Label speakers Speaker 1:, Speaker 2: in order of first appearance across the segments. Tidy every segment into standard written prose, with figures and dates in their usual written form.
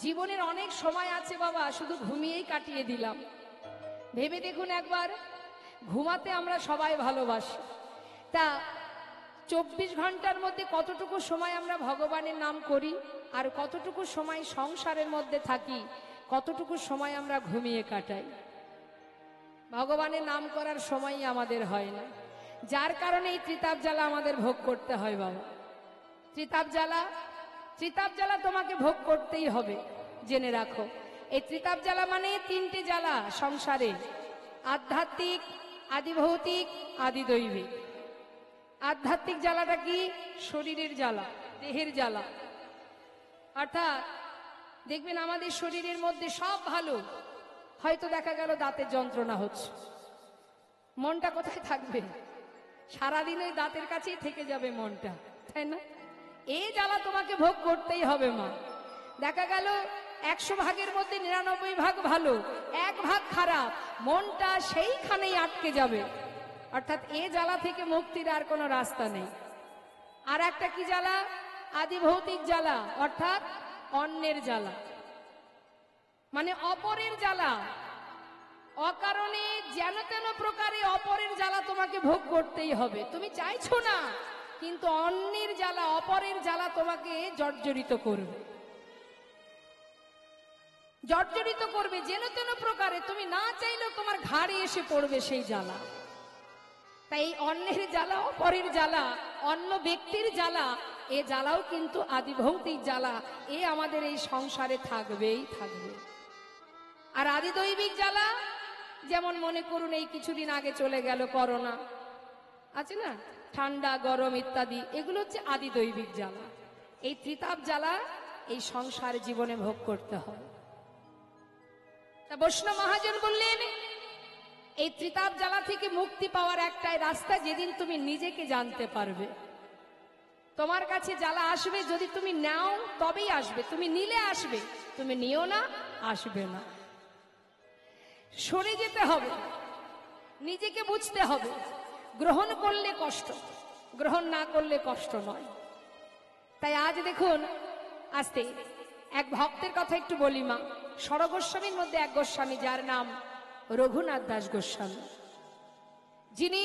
Speaker 1: জীবনের অনেক সময় আছে বাবা, শুধু ঘুমিয়েই কাটিয়ে দিলাম। ভেবে দেখুন একবার, ঘুমাতে আমরা সবাই ভালোবাসি, তা 24 ঘন্টার মধ্যে কতটুকু সময় আমরা ভগবানের নাম করি, আর কতটুকু সময় সংসারের মধ্যে থাকি, কতটুকু সময় আমরা ঘুমিয়ে কাটাই। ভগবানের নাম করার সময়ই আমাদের হয় না, যার কারণে এই ত্রিতাপ জ্বালা আমাদের ভোগ করতে হয় বাবা। ত্রিতাপ জ্বালা তোমাকে ভোগ করতেই হবে, জেনে রাখো। এই ত্রিতাপ জ্বালা মানে 3টে জ্বালা সংসারে: আধ্যাত্মিক, আদিভৌতিক, আদিদৈবিক। আধ্যাত্মিক জ্বালাটা কি? শরীরের জ্বালা, দেহের জ্বালা। অর্থাৎ দেখবেন আমাদের শরীরের মধ্যে সব ভালো, হয়তো দেখা গেল দাঁতের যন্ত্রণা হচ্ছে, মনটা কোথায় থাকবে? সারাদিন ওই দাঁতের কাছেই থেকে যাবে মনটা, তাই না? এই জ্বালা তোমাকে ভোগ করতেই হবে মা। দেখা গেল 100 ভাগের মধ্যে 99 ভাগ ভালো, 1 ভাগ খারাপ, মনটা সেইখানেই আটকে যাবে। অর্থাৎ এ জ্বালা থেকে মুক্তির আর কোনো রাস্তা নেই। আর একটা কি জ্বালা? আদিভৌতিক জ্বালা, অর্থাৎ অন্যের জ্বালা, মানে অপরের জ্বালা। অকারণে যেন তেন প্রকারে অপরের জ্বালা তোমাকে ভোগ করতেই হবে। তুমি চাইছো না, কিন্তু অন্যের জ্বালা, অপরের জ্বালা তোমাকে জর্জরিত করবে, জর্জরিত করবে যেন তেন প্রকারে। তুমি না চাইলেও তোমার ঘাড়ে এসে পড়বে সেই জ্বালা। তাই অন্যের জ্বালা, অপরের জ্বালা, অন্য ব্যক্তির জ্বালা, এ জ্বালাও কিন্তু আদিভৌতিক জ্বালা। এ আমাদের এই সংসারে থাকবেই থাকবে। আর আদিদৈবিক জ্বালা, যেমন মনে করুন এই কিছুদিন আগে চলে গেল করোনা, আছে না, ঠান্ডা গরম ইত্যাদি, এগুলো হচ্ছে আদিদৈবিক জ্বালা। এই ত্রিতাপ জ্বালা এই সংসার জীবনে ভোগ করতে হয়। তা বৈষ্ণব মহাজন বললেন, এই ত্রিতাপ জ্বালা থেকে মুক্তি পাওয়ার একটাই রাস্তা, যেদিন তুমি নিজেকে জানতে পারবে। তোমার কাছে জ্বালা আসবে, যদি তুমি নাও তবেই আসবে, তুমি নিলে আসবে, তুমি নিও না, আসবে না। সরে যেতে হবে, নিজেকে বুঝতে হবে। গ্রহণ করলে কষ্ট, গ্রহণ না করলে কষ্ট নয়। তাই আজ দেখুন, আস্তে এক ভক্তের কথা একটু বলি মা। ষড়গোস্বামীর মধ্যে এক গোস্বামী, যার নাম রঘুনাথ দাস গোস্বামী, যিনি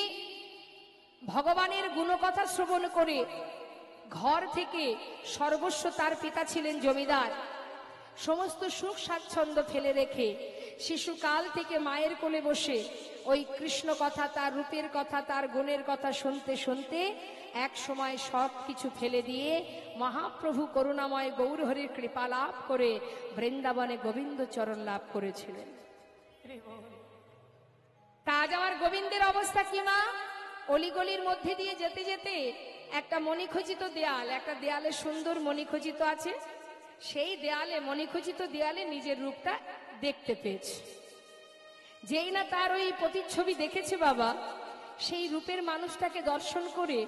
Speaker 1: ভগবানের গুণকথা শ্রবণ করে ঘর থেকে সর্বস্ব, তার পিতা ছিলেন জমিদার, সমস্ত সুখ স্বাচ্ছন্দ্য ফেলে রেখে শিশুকাল থেকে মায়ের কোলে বসে ওই কৃষ্ণ কথা, তার রূপের কথা, তার গুণের কথা শুনতে শুনতে এক সময় সব কিছু ফেলে দিয়ে মহাপ্রভু করুণাময় গৌরহরির কৃপা লাভ করে বৃন্দাবনে গোবিন্দ চরণ লাভ করেছিলেন। তা আজ আমার গোবিন্দের অবস্থা কি মা? অলিগলির মধ্যে দিয়ে যেতে যেতে একটা মণিখচিত দেয়াল, একটা দেয়ালে সুন্দর মণিখচিত আছে, সেই দেয়ালে, মণিখচিত দেয়ালে নিজের রূপটা দেখতে পেয়েছে। যেই না তার ওই প্রতিচ্ছবি দেখেছে বাবা, সেই রূপের মানুষটাকে দর্শন করে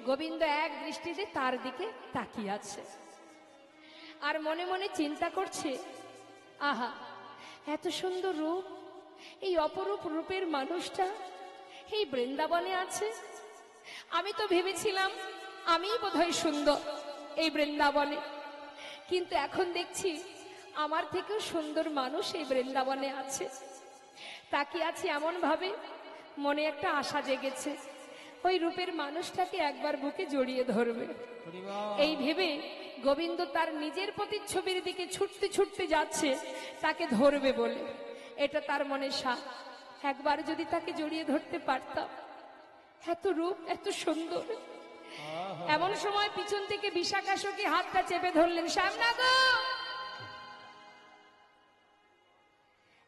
Speaker 1: গোবিন্দ এক দৃষ্টিতে তার দিকে তাকিয়ে আছে, আর মনে মনে চিন্তা করছে, আহা এত সুন্দর রূপ, এই অপরূপ রূপের মানুষটা এই বৃন্দাবনে আছে। আমি তো ভেবেছিলাম আমিই বোধহয় সুন্দর এই বৃন্দাবনে, কিন্তু এখন দেখছি আমার থেকেও সুন্দর মানুষ এই বৃন্দাবনে আছে। তাকিয়ে আছি এমন ভাবে, মনে একটা আশা জেগেছে, ওই রূপের মানুষটাকে একবার বুকে জড়িয়ে ধরবে। এই ভেবে গোবিন্দ তার নিজের প্রতিচ্ছবির দিকে ছুটতে ছুটতে যাচ্ছে, তাকে ধরবে বলে। এটা তার মনে সাধ, একবার যদি তাকে জড়িয়ে ধরতে পারতাম, এত রূপ, এত সুন্দর। এমন সময় পিছন থেকে বিশাখা সখী হাতটা চেপে ধরলেন, শ্যামনা গো,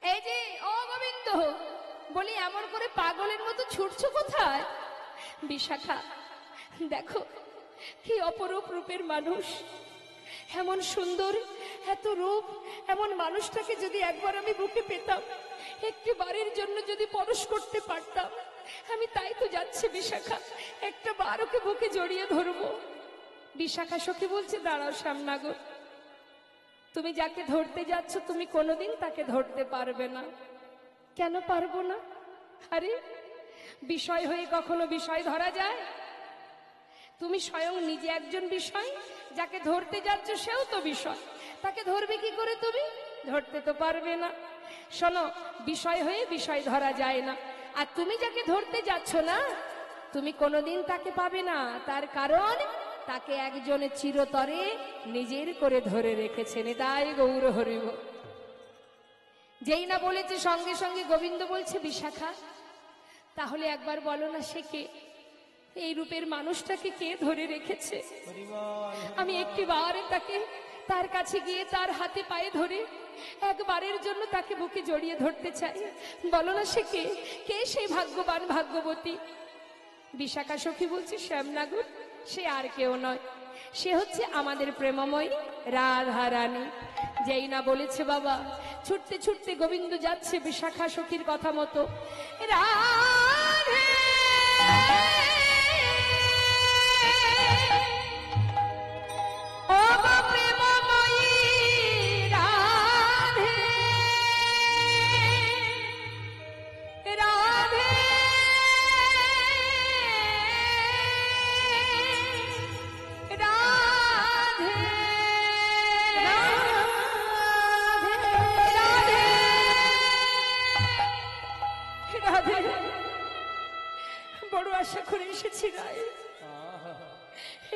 Speaker 1: এই যে ও গোবিন্দ, বলি এমন করে পাগলের মতো ছুটছো কোথায়? বিশাখা, দেখো কি অপরূপ রূপের মানুষ, এমন সুন্দর, এত রূপ, এমন মানুষটাকে যদি একবার আমি বুকে পেতাম, একটি বারের জন্য যদি পরশ করতে পারতাম, আমি তাই তো যাচ্ছে বিশাখা, একটা বার ওকে বুকে জড়িয়ে ধরবো। বিশাখা সখী বলছে, দাঁড়াও শ্যামনা গো, তুমি যাকে ধরতে যাচ্ছ তুমি কোনোদিন তাকে ধরতে পারবে না। কেন পারবো না? আরে বিষয় হয়ে কখনো বিষয় ধরা যায়? তুমি স্বয়ং নিজে একজন বিষয়, যাকে ধরতে যাচ্ছ সেও তো বিষয়, তাকে ধরবে কি করে? তুমি ধরতে তো পারবে না। শোনো, বিষয় হয়ে বিষয় ধরা যায় না। আর তুমি যাকে ধরতে যাচ্ছ না, তুমি কোনোদিন তাকে পাবে না। তার কারণ তাকে একজন চিরতরে নিজের করে ধরে রেখেছেন। তাই গৌর হরিব। যেই না বলেছে সঙ্গে সঙ্গে গোবিন্দ বলছে, বিশাখা তাহলে একবার বলো না সে কে? এই রূপের মানুষটাকে কে ধরে রেখেছে? আমি একটিবার তাকে তার কাছে গিয়ে তার হাতে পায়ে ধরে একবারের জন্য তাকে বুকে জড়িয়ে ধরতে চাই। বলো না সে কে? কে সেই ভাগ্যবান ভাগ্যবতী? বিশাখা সখী বলছে, শ্যামনাগর, সে আর কেউ নয়, সে হচ্ছে আমাদের প্রেমময়ী রাধা রানী। যেই না বলেছে বাবা, ছুটতে ছুটতে গোবিন্দ যাচ্ছে বিশাখা সখীর কথা মতো। রাধে বড় আশা করে এসেছি রায়,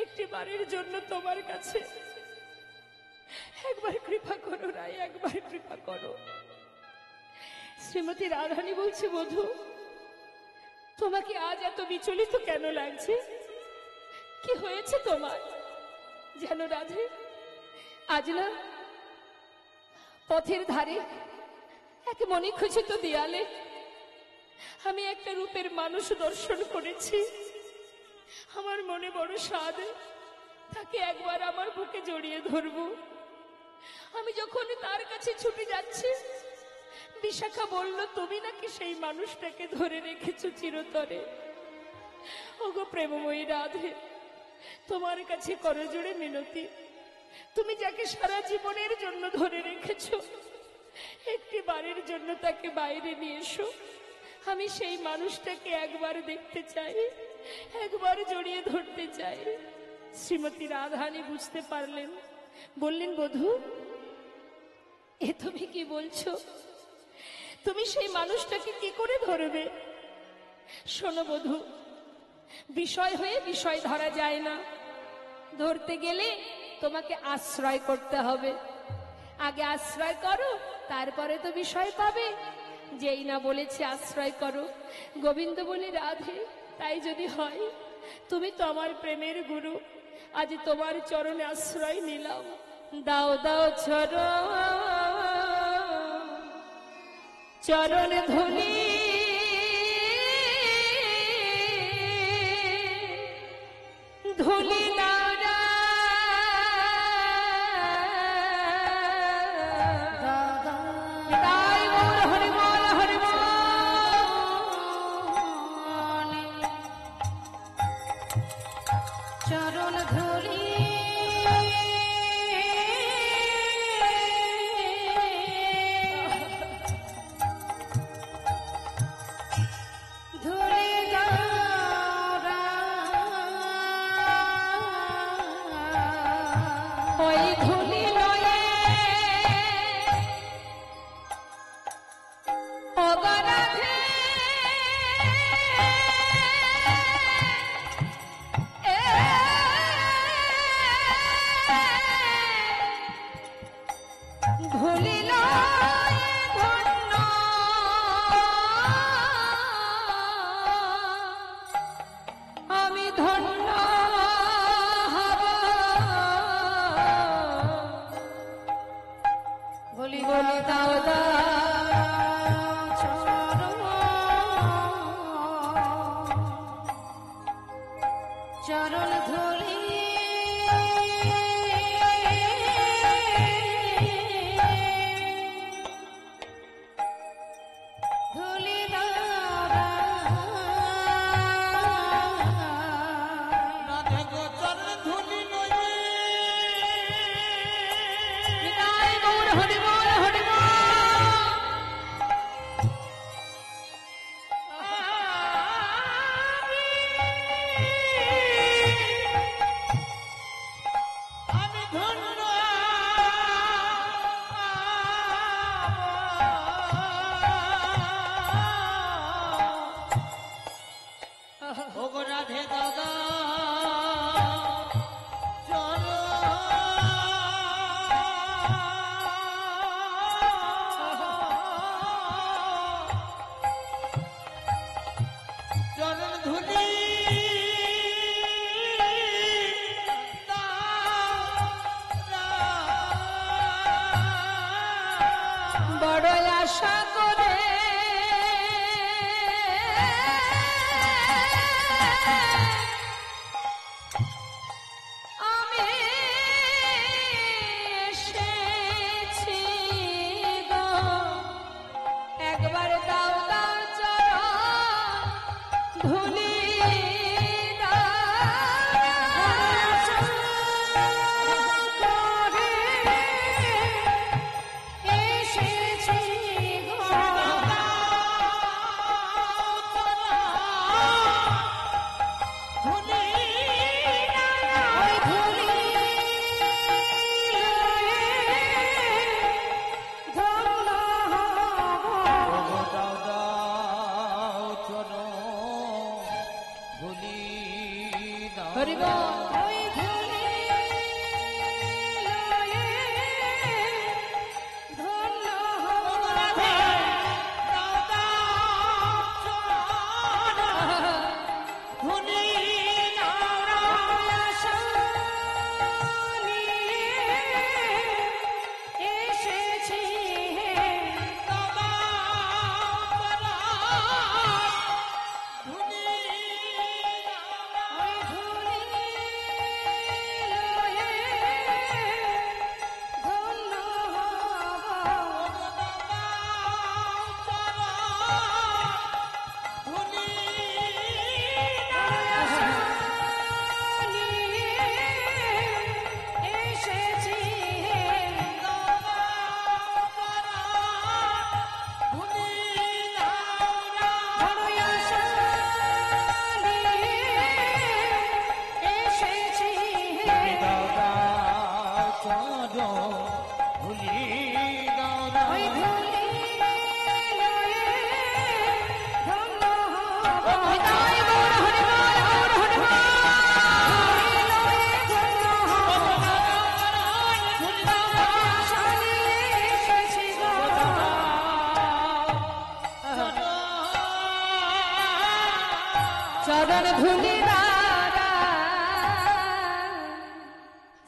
Speaker 1: একটি বারের জন্য তোমার কাছে একবার কৃপা করো রায়, একবার কৃপা করো। শ্রীমতী রাধারানী বলছে, বধূ তোমাকে আজ এত বিচলিত কেন লাগছে? কি হয়েছে তোমার? জানো রাধে, আজ না পথের ধারে এক মণিখচিত দেয়ালে আমি একটা রূপের মানুষ দর্শন করেছি। আমার মনে বড় স্বাদ, তাকে একবার আমার বুকে জড়িয়ে ধরবো। আমি যখন তার কাছে ছুটে যাচ্ছি, বিশাখা বলল, তুমি নাকি সেই মানুষটাকে ধরে রেখেছো চিরতরে। ওগো প্রেমময়ী রাধে, তোমার কাছে করজোড়ে মিনতি, তুমি যাকে সারা জীবনের জন্য ধরে রেখেছো, একটি বারের জন্য তাকে বাইরে নিয়ে এসো। আমি সেই মানুষটাকে একবার দেখতে চাই, একবার জড়িয়ে ধরতে চাই। শ্রীমতী রাধারানী বুঝতে পারলেন, বললেন, বধূ এ তুমি কি বলছো? তুমি সেই মানুষটাকে কি করে ধরবে? শোনো বধূ, বিষয় হয়ে বিষয় ধরা যায় না। ধরতে গেলে তোমাকে আশ্রয় করতে হবে। আগে আশ্রয় করো, তারপরে তো বিষয় পাবে। যেই না বলেছে আশ্রয় করো, গোবিন্দ বলে, রাধে তাই যদি হয়, তুমি তো আমার প্রেমের গুরু, আজ তোমার চরণে আশ্রয় নিলাম। দাও দাও চরণ ধুলি, ধুলি দাও না, তাই গৌর হরি বল, হরি বল। চরণ ধুলি চরণ ধুলি ভরসা করে আমি এসেছি গো, একবার দাও দাও চরণ ধুলি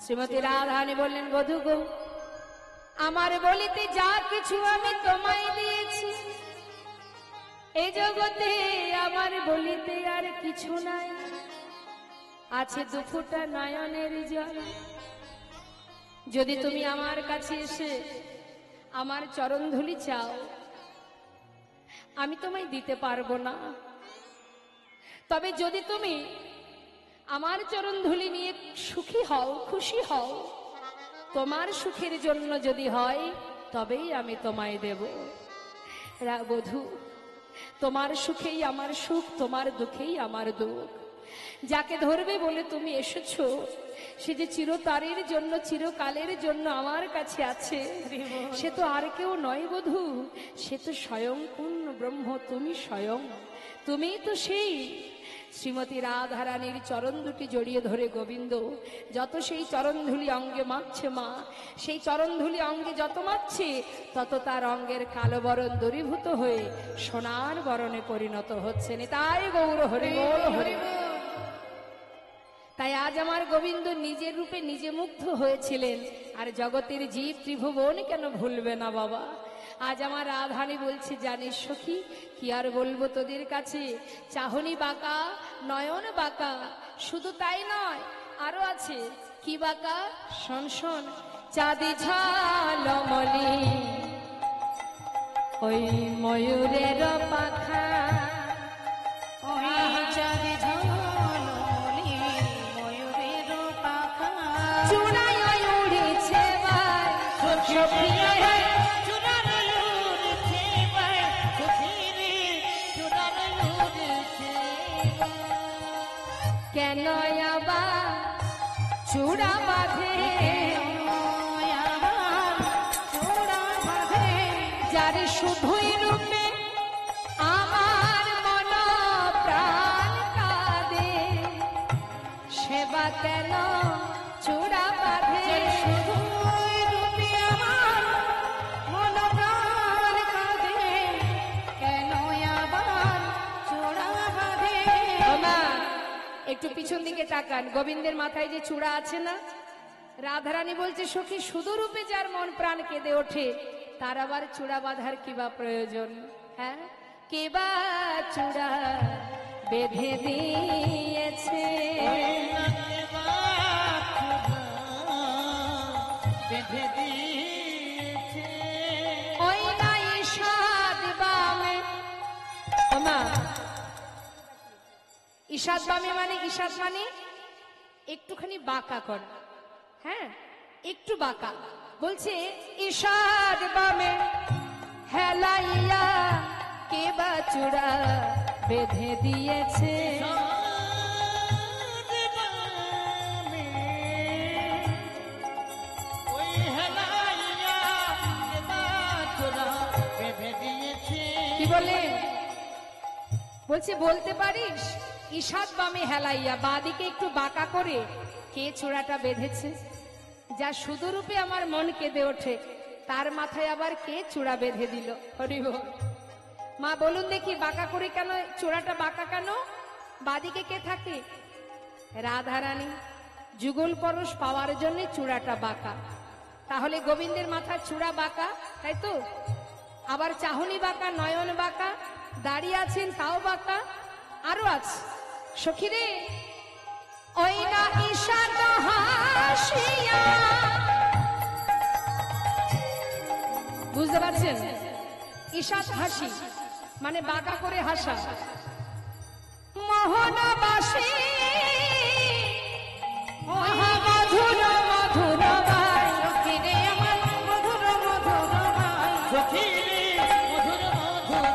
Speaker 1: শ্রীমতী রাধারানী বললেন, বধূ গো, আমার বলিতে যা কিছু আমি তোমায় দিয়েছি, এই জগতে আমার বলিতে আর কিছু নাই, আছে দুফোঁটা নয়নের জল। যদি তুমি আমার কাছে এসে আমার চরণধুলি চাও, আমি তোমায় দিতে পারবো না। তবে যদি তুমি আমার চরণধুলি নিয়ে সুখী হও, খুশি হও, তোমার সুখের জন্য যদি হয়, তবেই আমি তোমায় দেব। বধূ, তোমার সুখেই আমার সুখ, তোমার দুঃখেই আমার দুঃখ। যাকে ধরবে বলে তুমি এসেছো, সে যে চিরতারের জন্য, চিরকালের জন্য আমার কাছে আছে, সে তো আর কেউ নয় বধূ, সে তো স্বয়ং পূর্ণ ব্রহ্ম, তুমি স্বয়ং, তুমিই তো সেই। শ্রীমতী রাধারানীর চরণ দুটি জড়িয়ে ধরে গোবিন্দ যত সেই চরণধুলি অঙ্গে মাখছে মা, সেই চরণধুলি অঙ্গে যত মাখছে, তত তার অঙ্গের কালো বরণ দূরীভূত হয়ে সোনার বরণে পরিণত হচ্ছে। তাই গৌর হরি বল, হরি বল। তাই আজ আমার গোবিন্দ নিজের রূপে নিজে মুগ্ধ হয়েছিলেন, আর জগতের জীব ত্রিভুবন কেন ভুলবে না বাবা। আজ আমার রাধারানী বলছে, জানিস সখী, কি আর বলবো তোদের কাছে, চাহনি বাঁকা, নয়ন বাঁকা, শুধু তাই নয়, আরো আছে। কি বাঁকা? শোন শোন। চাঁদি ঝালমলি ওই ময়ূরের পাখা, ওই চাঁদি ঝালমলি ময়ূরের পাখা, চূড়ায় উড়েছে ভাই কেন আবার চূড়া বাঁধে, যার শুধুই রূপে আমার মন প্রাণ কাঁদে, সেবা কেন চূড়া বাঁধে, শুধুই রূপে আমার মন প্রাণ কাঁদে, কেন আবার চূড়া বাঁধে। একটু পিছন দিকে তাকান, গোবিন্দের মাথায় যে চূড়া আছে না, রাধারানী বলছে, সখী, শুধু রূপে যার মন প্রাণ কেঁদে ওঠে, তার আবার চূড়া বাঁধার কিবা প্রয়োজন? হ্যাঁ, কেবা চূড়া বেঁধে দিয়েছে,
Speaker 2: বেঁধে দিয়েছে
Speaker 1: ওই নাই ঈষাদ বামে। ওমা, ঈষাদ বামে মানে ঈষাদ মানে একটুখানি বাঁকা কর, হ্যাঁ একটু বাঁকা। বলছে ঈষাদ বামে হেলাইয়া কেবা চূড়া বেঁধে দিয়েছে, কি বলেন? বলছে বলতে পারিস ঈষাদ বামে হেলাইয়া, বাঁদিকে একটু বাঁকা করে কে চূড়াটা বেঁধেছে? যা শুধুরূপে আমার মন কেঁদে ওঠে, তার মাথায় আবার কে চূড়া বেঁধে দিল? হরি বল। মা বলুন দেখি, বাঁকা করে কেন চূড়াটা বাঁকা কেন? বাঁদিকে কে থাকে? রাধারানী। যুগল পরশ পাওয়ার জন্য চূড়াটা বাঁকা। তাহলে গোবিন্দের মাথার চূড়া বাঁকা, তাই তো? আবার চাহনি বাঁকা, নয়ন বাঁকা, দাঁড়িয়ে আছেন তাও বাঁকা, আরো আছে। সখীরে, ওই না ঈশান হাসিয়া, বুঝতে পারছেন? ঈশাত হাসি মানে বাঁকা করে হাসা। মোহনবাসী মধুর মধুর বাই, সখীরে আমার মধুর মধুর বাই,
Speaker 2: সখীরে মধুর মধুর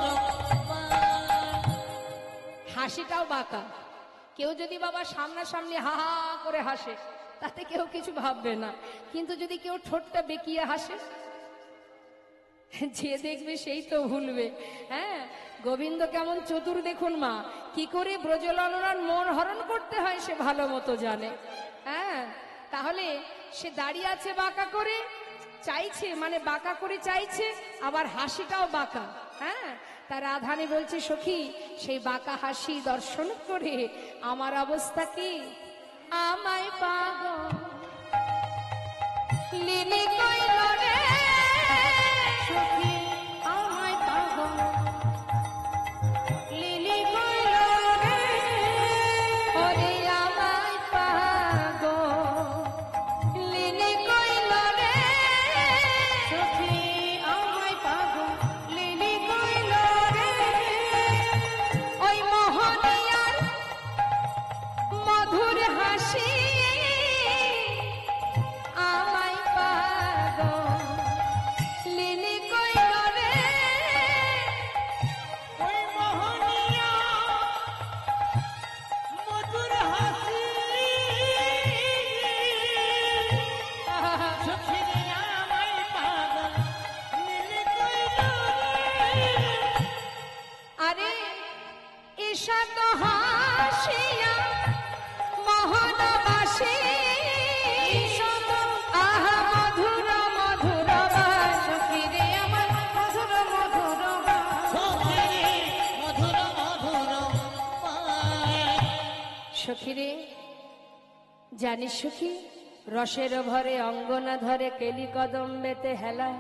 Speaker 1: হাসিটাও বাঁকা। কেউ যদি বাবা সামনাসামনি হা হা করে হাসে, তাতে কেউ কিছু ভাববে না, কিন্তু যদি কেউ ঠোঁটটা বেঁকিয়ে হাসে, যে দেখবে সেই তো ভুলবে। হ্যাঁ, গোবিন্দ কেমন চতুর দেখুন মা, কি করে ব্রজললনার মন হরণ করতে হয় সে ভালো মতো জানে। হ্যাঁ, তাহলে সে দাঁড়িয়ে আছে বাঁকা করে, চাইছে মানে বাঁকা করে চাইছে, আবার হাসিটাও বাঁকা। হ্যাঁ, তার রাধানী বলছে সখী, সেই বাঁকা হাসি দর্শন করে আমার অবস্থা কি? আমায় পাগল লিলি কইল রে সখী, আমায় পাগল লিলি কইল রে, ওরে আমায় পাগল লিলি কইল রে সখী, আমায় পাগল লিলি কইল রে, ওই মোহনিয়ার মধুর হাসি আমায় পাগল লিলি কইল রে,
Speaker 2: ওই মোহনিয়া মধুর হাসি, সখীরে আমায় পাগল নীল কইল রে।
Speaker 1: আরে ঈশাত হাসিয়া মোহনবাসী, আহা মধুর মধুর বাই, সখীরে আমার মধুর মধুর বাই।
Speaker 2: সখীরে মধুর মধুর পায়।
Speaker 1: সখীরে, জানিস সখী, রসের ভরে অঙ্গনা ধরে কেলি কদম্বেতে হেলা,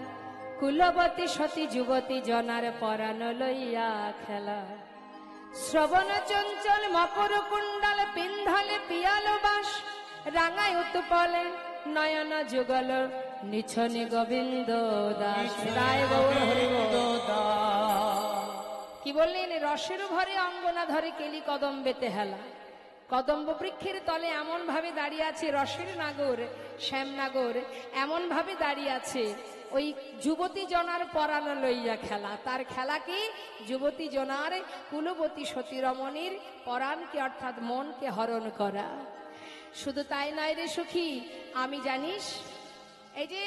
Speaker 1: কুলবতী সতী যুবতী জনার পরাণ লইয়া খেলা, শ্রবণ চঞ্চল মকর কুণ্ডল পিন্ধালে পিয়াল বাস, রাঙায় উৎপলে নয়ন যুগল নিছনে গোবিন্দ দাস। রায় গৌর হরি বল। কি বললেন? রসের ভরে অঙ্গনা ধরে কেলি কদম্বেতে হেলা, কদম্ব বৃক্ষের তলে এমন ভাবে দাঁড়িয়ে আছে রসের নাগর, শ্যামনাগর এমন ভাবে দাঁড়িয়ে আছে, ওই যুবতী জনার পরাণ লইয়া খেলা। তার খেলা কি? যুবতী জনার কুলবতী সতী রমণীর পরাণকে অর্থাৎ মনকে হরণ করা। শুধু তাই নয় রে সখী, আমি জানিস, এই যে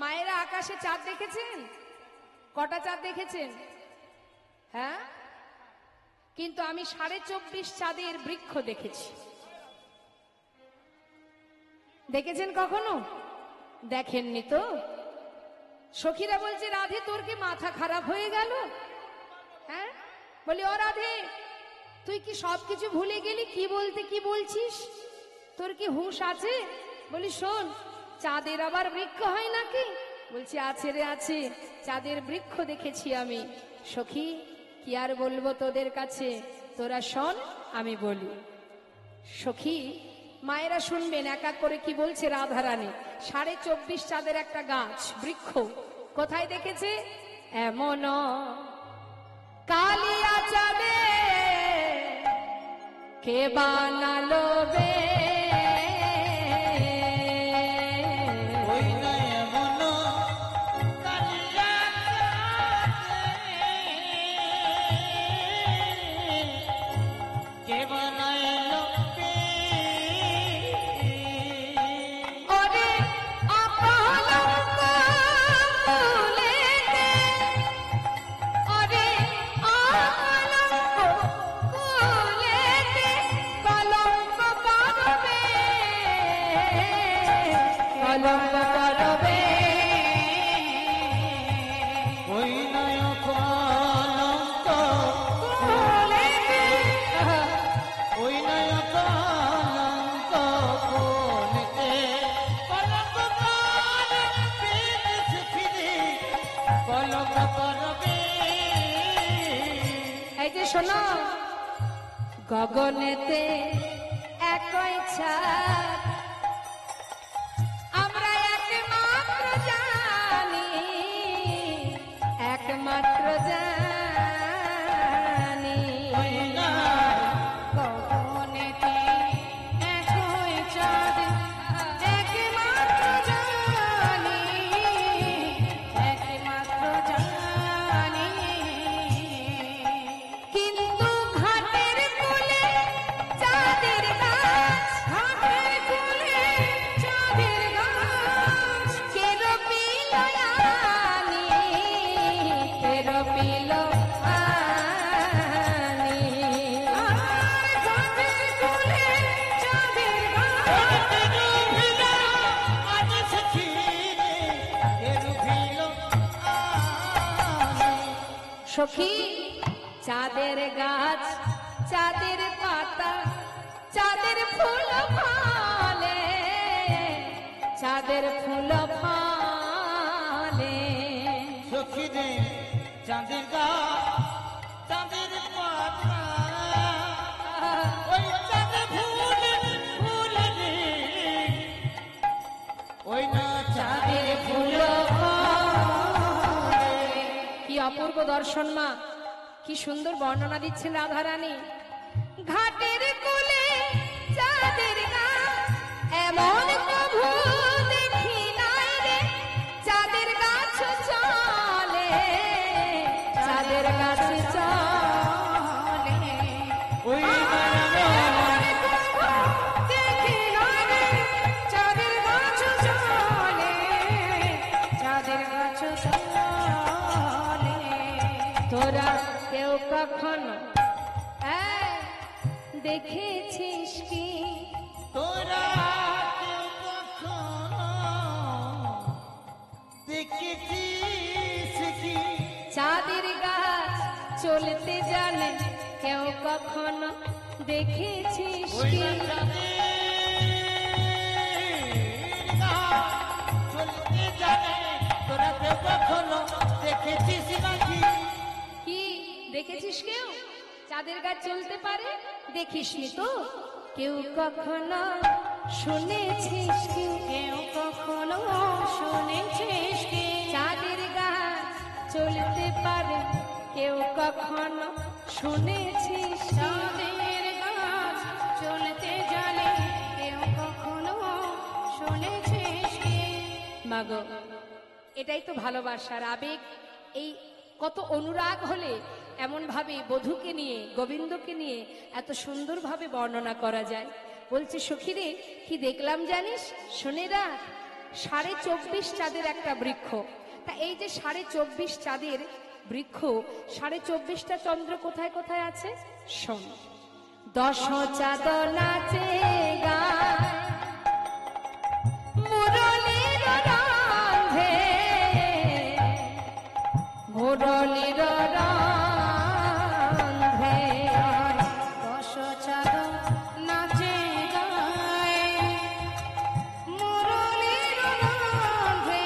Speaker 1: মায়েরা আকাশে চাঁদ দেখেছেন? কটা চাঁদ দেখেছেন? হ্যাঁ, কিন্তু আমি 24.5 চাঁদের বৃক্ষ দেখেছি। দেখেছেন কখনো? দেখেননি তো? সখীরা বলছে, রাধে তোর কি মাথা খারাপ হয়ে গেল? হ্যাঁ, বলি ও রাধে, তুই কি সবকিছু ভুলে গেলি? কি বলতে কি বলছিস? তোর কি হুঁশ আছে? বলি শোন, চাঁদের আবার বৃক্ষ হয় নাকি? বলছি আছে রে আছে, চাঁদের বৃক্ষ দেখেছি আমি। সখী কি আর বলবো তোদের কাছে, তোরা শোন আমি বলি। সখী মায়েরা শুনবেন এক এক করে কি বলছে রাধারানী। 24.5 চাঁদের একটা গাছ বৃক্ষ কোথায় দেখেছে? এমন কালিয়া চাঁদে কে বানালো বে,
Speaker 2: ওই না এমন কালিয়া কে বানাইলো কে?
Speaker 1: ওরে অপলক ফুলেতে, ওরে অপলক ফুলেতে কলঙ্ক পড়বে, কলঙ্ক পড়বে।
Speaker 2: ওই নয় কলঙ্ক
Speaker 1: ফুলেতে
Speaker 2: ওই নয় কলঙ্ক কোনকে কলঙ্ক করবে ফিরে কলঙ্ক করবে।
Speaker 1: এই যে শোনো, গগনেতে একই ছাদ আমরা একমাত্র জানি, একমাত্র জানি।
Speaker 2: ওই না
Speaker 1: গগনেতে একই চাঁদ একমাত্র জানি, একমাত্র জানি। কিন্তু ঘাটের কোলে চাঁদের গাছ, ঘাটের কোলে চাঁদের গাছ কে রোপিল আনি, কে রোপিল আনি। ঘাটের কোলে চাঁদের গাছ।
Speaker 2: আজ সখী রে এর ভিল আনে।
Speaker 1: সখী চাঁদের গাছ, চাঁদের পাতা, চাঁদের ফুল ফলে, চাঁদের ফুল ফলে।
Speaker 2: সখী রে চাঁদের গা চাঁদের পাতা ওই চাঁদের ফুল রে ওই না
Speaker 1: চাঁদের
Speaker 2: চাঁদের
Speaker 1: ফুল ফলে। কি অপূর্ব দর্শন মা, কি সুন্দর বর্ণনা দিচ্ছেন রাধারানী। ঘাটের কোলে চাঁদের গাছ এমন প্রভু দেখি নাই রে, চাঁদের গাছ চলে, চাঁদের গাছ চলে।
Speaker 2: ওই
Speaker 1: এমন প্রভু দেখি নাই রে, চাঁদের গাছ চলে, চাঁদের গাছ চলে। তোরা কেউ কখনো দেখেছিস কি?
Speaker 2: তোরা কেউ কখনো দেখেছিস কি?
Speaker 1: চাঁদের গাছ চলতে জানে কেউ কখনো দেখেছিস
Speaker 2: ওই
Speaker 1: কি?
Speaker 2: না চাঁদের গা চলতে জানে তোরা কেউ কখনো দেখেছিস নাকি?
Speaker 1: কি দেখেছিস কেউ চাঁদের গাছ চলতে পারে? দেখিসনি তো? কেউ কখনো শুনেছিস কি? কেউ কখনো শুনেছিস কি? চাঁদের গাছ চলতে পারে কেউ কখনো শুনেছিস? চাঁদের গাছ চলতে জানে কেউ কখনো শুনেছিস কি? মাগো, এটাই তো ভালোবাসার আবেগ। এই কত অনুরাগ হলে এমন ভাবে বধূকে নিয়ে, গোবিন্দকে নিয়ে এত সুন্দরভাবে বর্ণনা করা যায়। বলছে সখীরে কি দেখলাম জানিস? শুনে রাখ, 24.5 চাঁদের একটা বৃক্ষ। তা এই যে 24.5 চাঁদের বৃক্ষ, 24.5টা চন্দ্র কোথায় কোথায় আছে শোন। 10 চাঁদ নাচে গায় মুরলীর রন্ধে, মুরলীর রন্ধে। 10 চাঁদ নাচে গায় মুরলীর রন্ধে,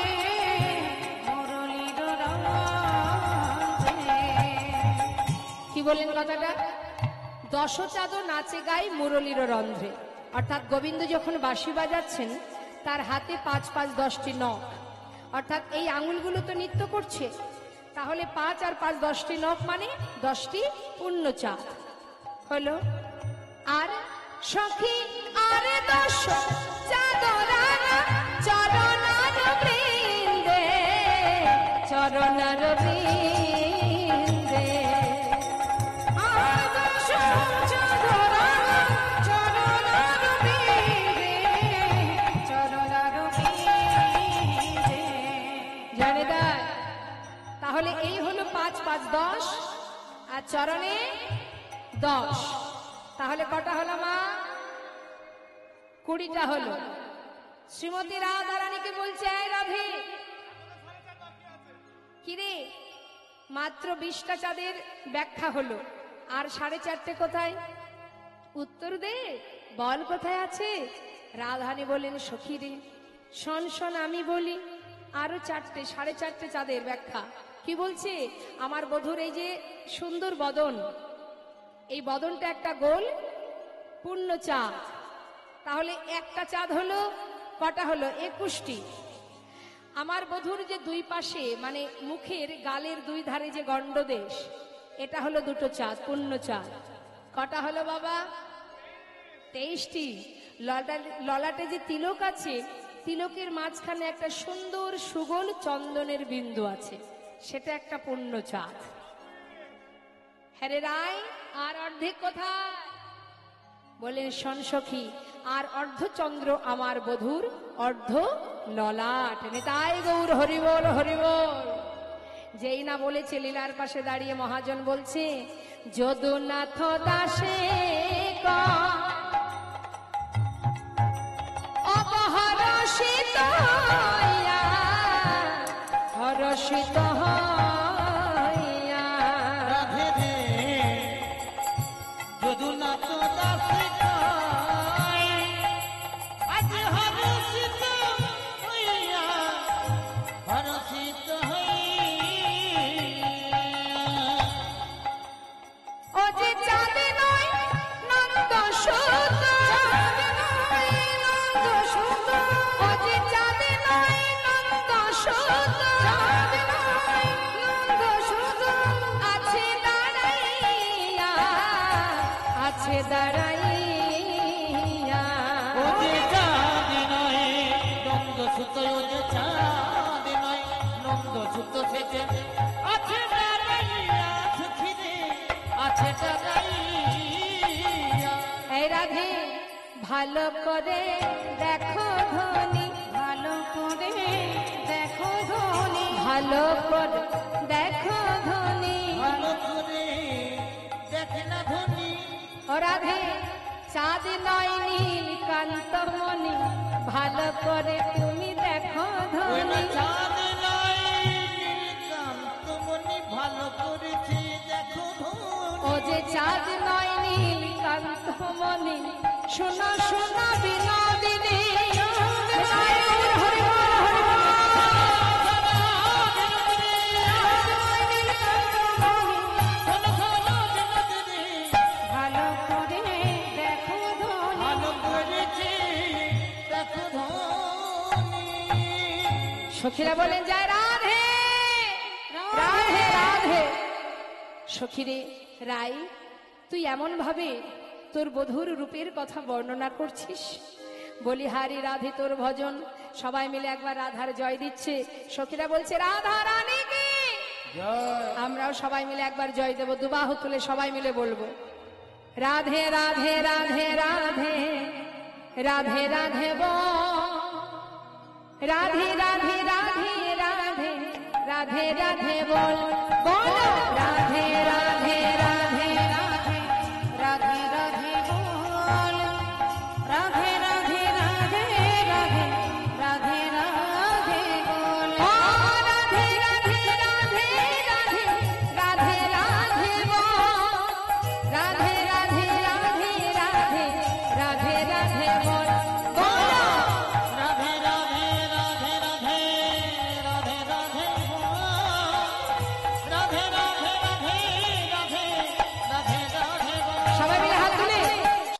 Speaker 1: বললেন কথাটা? দশচাঁদ নাচে গাই মুরলীর রন্ধ্রে, অর্থাৎ গোবিন্দ যখন বাঁশি বাজাচ্ছেন তার হাতে 5 5 10টি নখ, অর্থাৎ এই আঙুলগুলো তো নৃত্য করছে, তাহলে 5 আর 5 10টি নখ মানে 10টি পূর্ণ চাঁদ হলো। আর সখী আরে দশ চাঁদরানা চরণার বৃন্দে, চরণার বৃন্দে, আর দশ চাঁদরানা চরণার বৃন্দে, চরণার বৃন্দে। জানে দেয়? তাহলে এই হলো 5 5 10 আর চরণে 10, তাহলে কটা হলো মা? 20টা হলো। শ্রীমতী রাধা রানীকে বলছে, এই রাধে, কিরে মাত্র 20টা চাঁদের ব্যাখ্যা হলো, আর 4.5টে কোথায়? উত্তর দে, বল কোথায় আছে? রাধারানী বললেন, সখী রে শোন শোন, আমি বলি, আরো 4টে 4.5টে চাঁদের ব্যাখ্যা। কি বলছে? আমার বধূর এই যে সুন্দর বদন, এই বদনটা একটা গোল পূর্ণ চাঁদ, তাহলে একটা চাঁদ হলো কটা হলো? 21টি। আমার বধূর যে দুই পাশে মানে মুখের গালের দুই ধারে যে গণ্ডদেশ, এটা হলো 2টো চাঁদ, পূর্ণ চাঁদ। কটা হলো বাবা? 23টি। ললাটে যে তিলক আছে, তিলকের মাঝখানে একটা সুন্দর সুগোল চন্দনের বিন্দু আছে, সেটা একটা পূর্ণ চাঁদ। হ্যারে রায়, আর অর্ধেক কোথায়? বলেন, শোন সখী, আর অর্ধচন্দ্র আমার বধূর অর্ধ ললাট। নেতাই গৌর হরিবল হরিবল। যেই না বলেছে, লীলার পাশে দাঁড়িয়ে মহাজন বলছে, যদুনাথ দাসে অপহরষিত হইয়া, হরষিত হইয়া,
Speaker 2: রাধে রে যদুনাথ দাসে গায়, আজ হরষিত হইয়া, হরষিত হইয়া।
Speaker 1: ও যে চাঁদ নয় নন্দ সুত, ও যে চাঁদ নয় নন্দ সুত, আছে দাঁড়াইয়া, আছে দাঁড়াইয়া।
Speaker 2: ও যে চাঁদ নয় নন্দ সুত, ও যে চাঁদ নয় নন্দ সুত, সেজে আছে দাঁড়াইয়া, সখী রে আছে দাঁড়াইয়া।
Speaker 1: এই রাধে, ভালো করে দেখো ধনী, ভালো করে দেখো ধনী, ভালো করে দেখো ধনী।
Speaker 2: ভালো করে দেখে না ধনী,
Speaker 1: ও রাধে, চাঁদ নয় নীল কান্তমণি, ভালো করে তুমি দেখো
Speaker 2: ওই না
Speaker 1: ধনী।
Speaker 2: চাঁদ নয় নীলকান্ত মনি, ভালো করেছে দেখো ধনী।
Speaker 1: ও যে চাঁদ নয় নীল কান্তমণি, শোনো শোনো বিনোদিনী। ভালো করে দেখো ধনী।
Speaker 2: ভালো করেছে দেখো ধনী।
Speaker 1: সখীরা বলেন, যায় রাধে রাধে রাধে। সখীরে রাই, তুই এমন ভাবে তোর বধূর রূপের কথা বর্ণনা করছিস। বলি, হারি রাধে তোর ভজন। সবাই মিলে একবার রাধার জয় দিচ্ছে। সখীরা বলছে, রাধা রানী কি। আমরাও সবাই মিলে একবার জয় দেব, দুবাহু তুলে সবাই মিলে বলবো, রাধে রাধে রাধে রাধে রাধে রাধে বল, রাধে রাধে রাধে রাধে রাধে রাধে বল বল।